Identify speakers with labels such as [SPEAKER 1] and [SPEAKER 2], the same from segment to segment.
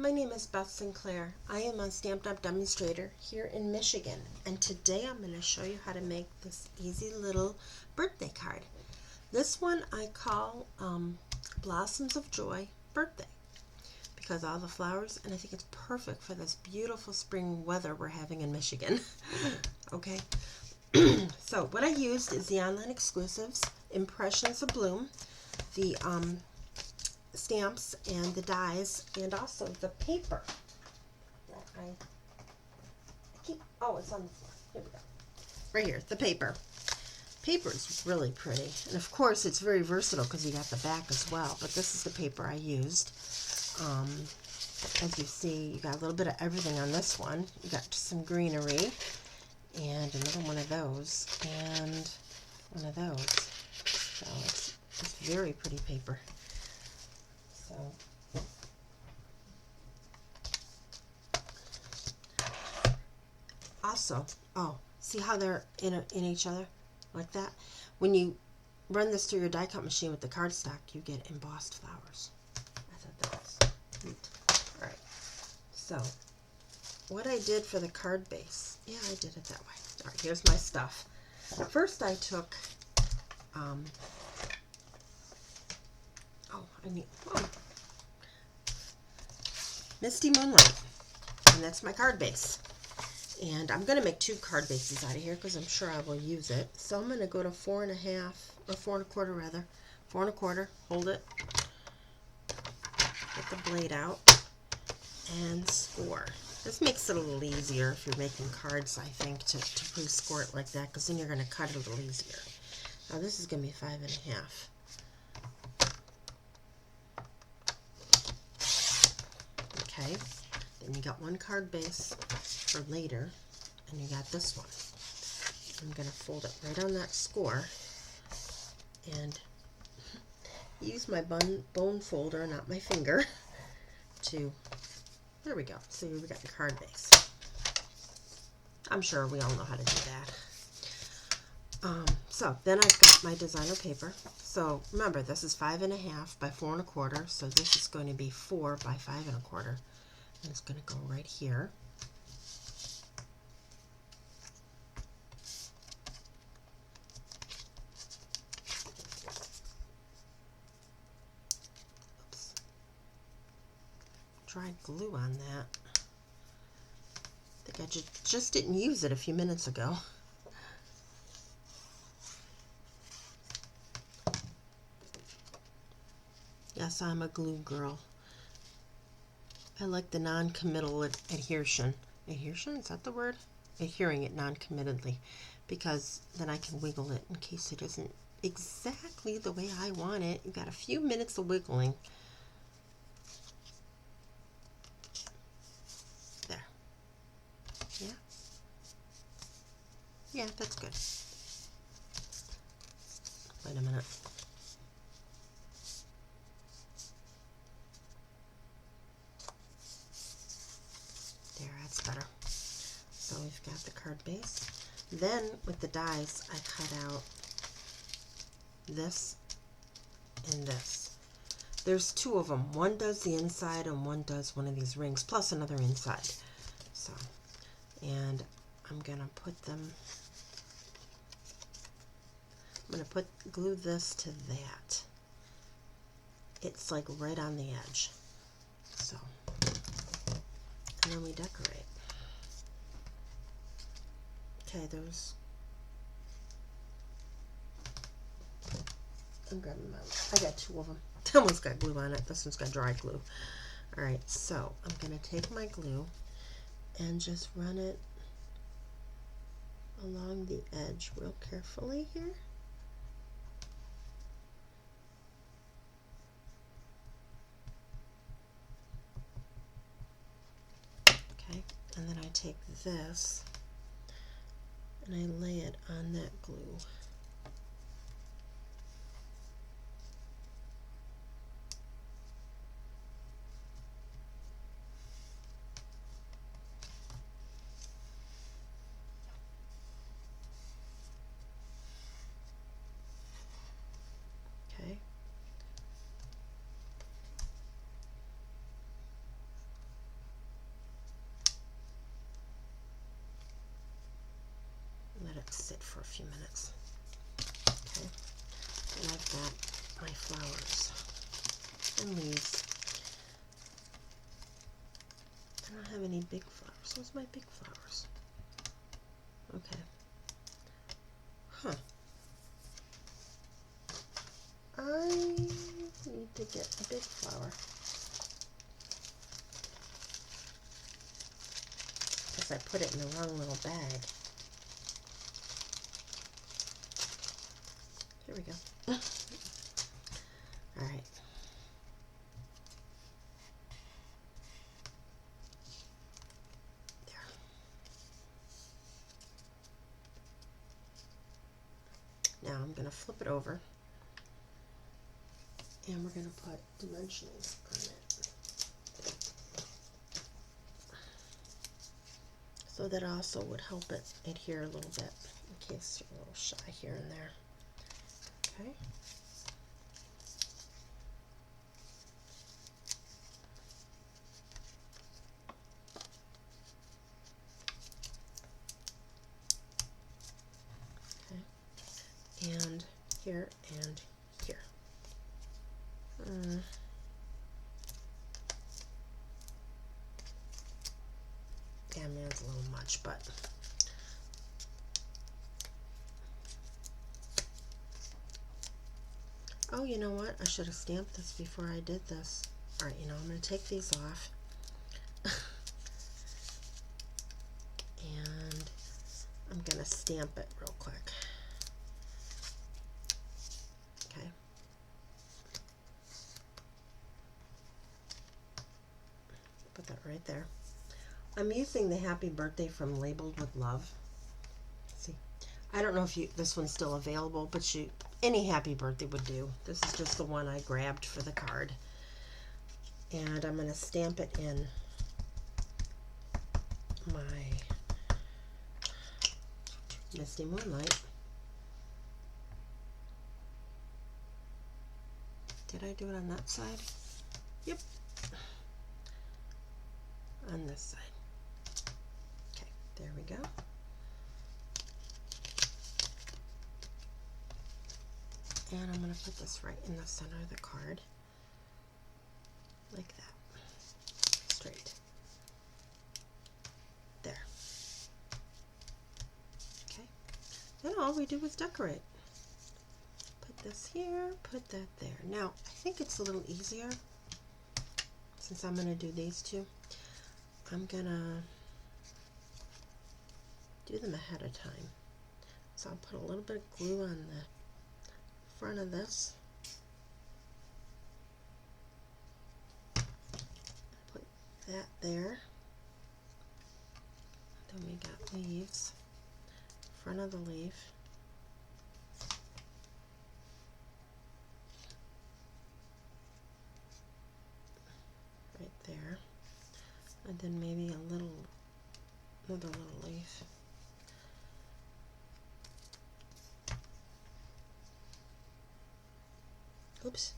[SPEAKER 1] my name is Beth Sinclair. I am a Stampin' Up! Demonstrator here in Michigan, and today I'm going to show you how to make this easy little birthday card. This one I call Blossoms of Joy Birthday because all the flowers, and I think it's perfect for this beautiful spring weather we're having in Michigan. Okay, so what I used is the online exclusives, Impressions Abloom, the stamps and the dies, and also the paper that I keep. Oh, it's on the floor. Here we go. Right here, the paper. Paper is really pretty, and of course it's very versatile because you got the back as well. But this is the paper I used. As you see, you got a little bit of everything on this one. You got some greenery, and another one of those, and one of those. So it's very pretty paper. So also, oh, see how they're in each other like that? When you run this through your die cut machine with the cardstock, you get embossed flowers. I thought that was neat. All right. So what I did for the card base, yeah, I did it that way. All right, here's my stuff. First, I took Misty Moonlight, and that's my card base. And I'm going to make 2 card bases out of here because I'm sure I will use it. So I'm going to go to 4 1/2, or 4 1/4 rather, 4 1/4, hold it, get the blade out, and score. This makes it a little easier if you're making cards, I think, to pre-score it like that, because then you're going to cut it a little easier. Now this is going to be 5 1/2. Okay, then you got one card base for later, and you got this one. I'm going to fold it right on that score and use my bone folder, not my finger, to, there we go. So we got the card base. I'm sure we all know how to do that. So then I've got my designer paper. So remember, this is 5 1/2 by 4 1/4, so this is going to be 4 by 5 1/4. And it's going to go right here. Oops. Dried glue on that. I think I just didn't use it a few minutes ago. Yes, I'm a glue girl. I like the non-committal adhesion. Adhesion? Is that the word? Adhering it non-committedly, because then I can wiggle it in case it isn't exactly the way I want it. You got a few minutes of wiggling. There. Yeah? Yeah, that's good. Wait a minute. There, that's better. So we've got the card base. Then with the dies, I cut out this and this. There's 2 of them. One does the inside and one does one of these rings, plus another inside. So, and I'm gonna put them, I'm gonna glue this to that. It's like right on the edge. So, and then we decorate. Okay, those. I'm grabbing I got 2 of them. That one's got glue on it. This one's got dry glue. All right, so I'm gonna take my glue and just run it along the edge real carefully here. Okay, and then I take this and I lay it on that glue. Okay. sit for a few minutes. Okay, and I've got my flowers and leaves. I don't have any big flowers. Where's my big flowers? Okay. Huh. I need to get a big flower. Because I put it in the wrong little bag. Here we go. All right. There. Now I'm going to flip it over. And we're going to put dimensionals on it. So that also would help it adhere a little bit in case you're a little shy here and there. Okay. Okay. And here and here. Yeah, man, it's a little much, but oh, you know what? I should have stamped this before I did this. All right, you know, I'm going to take these off. And I'm going to stamp it real quick. Okay. Put that right there. I'm using the Happy Birthday from Labeled with Love. See, I don't know if this one's still available, but any Happy Birthday would do. This is just the one I grabbed for the card. And I'm going to stamp it in my Misty Moonlight. Did I do it on that side? Yep. On this side. Okay, there we go. And I'm going to put this right in the center of the card. Like that. Straight. There. Okay. Then all we do is decorate. Put this here, put that there. Now, I think it's a little easier, since I'm going to do these two. I'm going to do them ahead of time. So I'll put a little bit of glue on the front of this. Put that there. Then we got leaves. Front of the leaf. Right there. And then maybe another little leaf. Oops.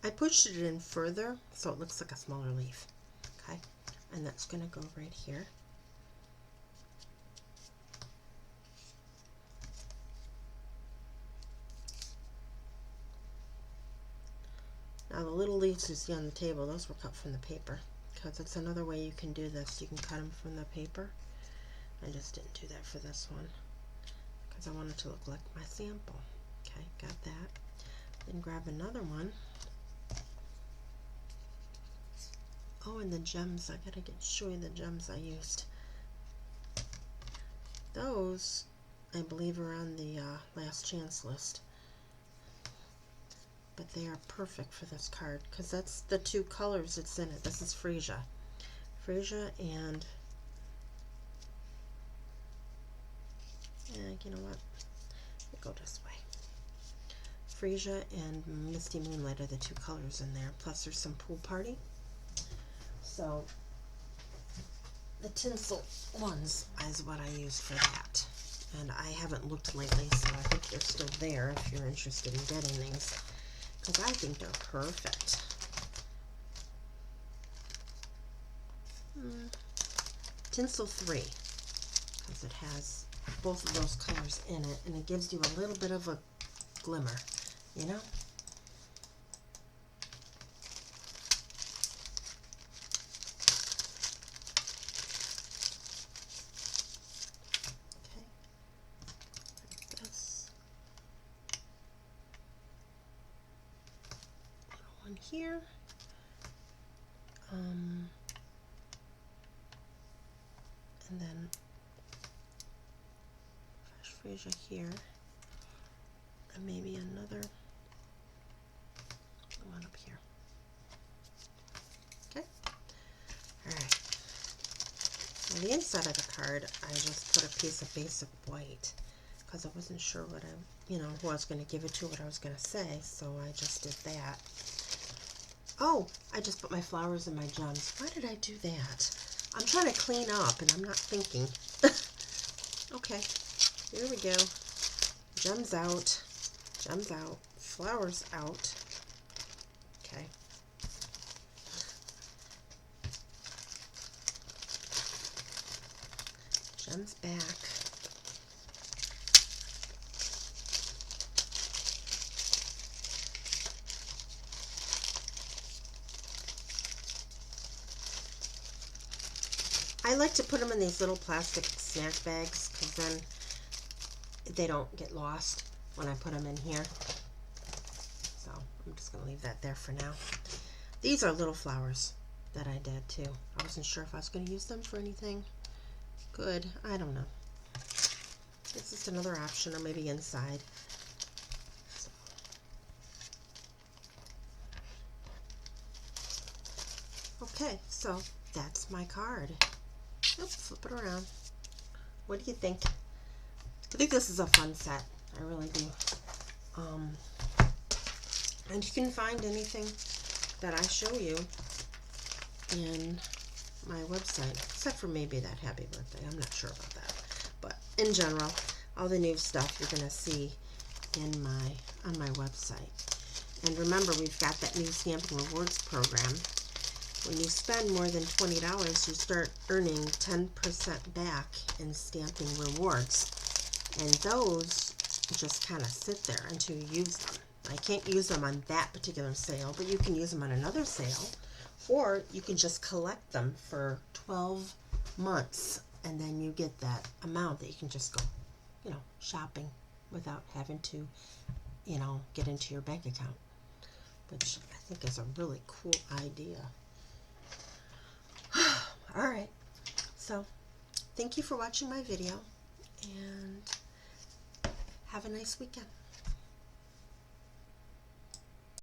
[SPEAKER 1] I pushed it in further so it looks like a smaller leaf. Okay, and that's going to go right here. Now the little leaves you see on the table, those were cut from the paper, because it's another way you can do this. You can cut them from the paper. I just didn't do that for this one because I want it to look like my sample. Okay, got that. Then grab another one. Oh, and the gems. I gotta show you the gems I used. Those, I believe, are on the last chance list. But they are perfect for this card because that's the two colors that's in it. This is Freesia. Freesia and you know what? We'll go this way. Freesia and Misty Moonlight are the two colors in there. Plus there's some Pool Party. So the tinsel ones is what I use for that. And I haven't looked lately, so I think they're still there if you're interested in getting these. Because I think they're perfect. Tinsel 3, because it has both of those colors in it, and it gives you a little bit of a glimmer, you know? Okay, like this. Little one here. And then fresh freesia here, and maybe another one up here. Okay. All right. On the inside of the card, I just put a piece of basic white because I wasn't sure what who I was going to give it to, what I was going to say, so I just did that. Oh, I just put my flowers in my gems. Why did I do that? I'm trying to clean up and I'm not thinking. Okay, here we go. Gems out, flowers out. Okay. Gems back. I like to put them in these little plastic snack bags because then they don't get lost when I put them in here. So I'm just going to leave that there for now. These are little flowers that I did too. I wasn't sure if I was going to use them for anything good. I don't know. It's just another option, or maybe inside. So. Okay, so that's my card. Oops, flip it around. What do you think? I think this is a fun set. I really do. And you can find anything that I show you in my website, except for maybe that happy birthday. I'm not sure about that. But in general, all the new stuff you're going to see on my website. And remember, we've got that new Stamping Rewards program. When you spend more than $20, you start earning 10% back in stamping rewards. And those just kind of sit there until you use them. I can't use them on that particular sale, but you can use them on another sale. Or you can just collect them for 12 months, and then you get that amount that you can just go, shopping without having to, get into your bank account, which I think is a really cool idea. All right, so thank you for watching my video, and have a nice weekend.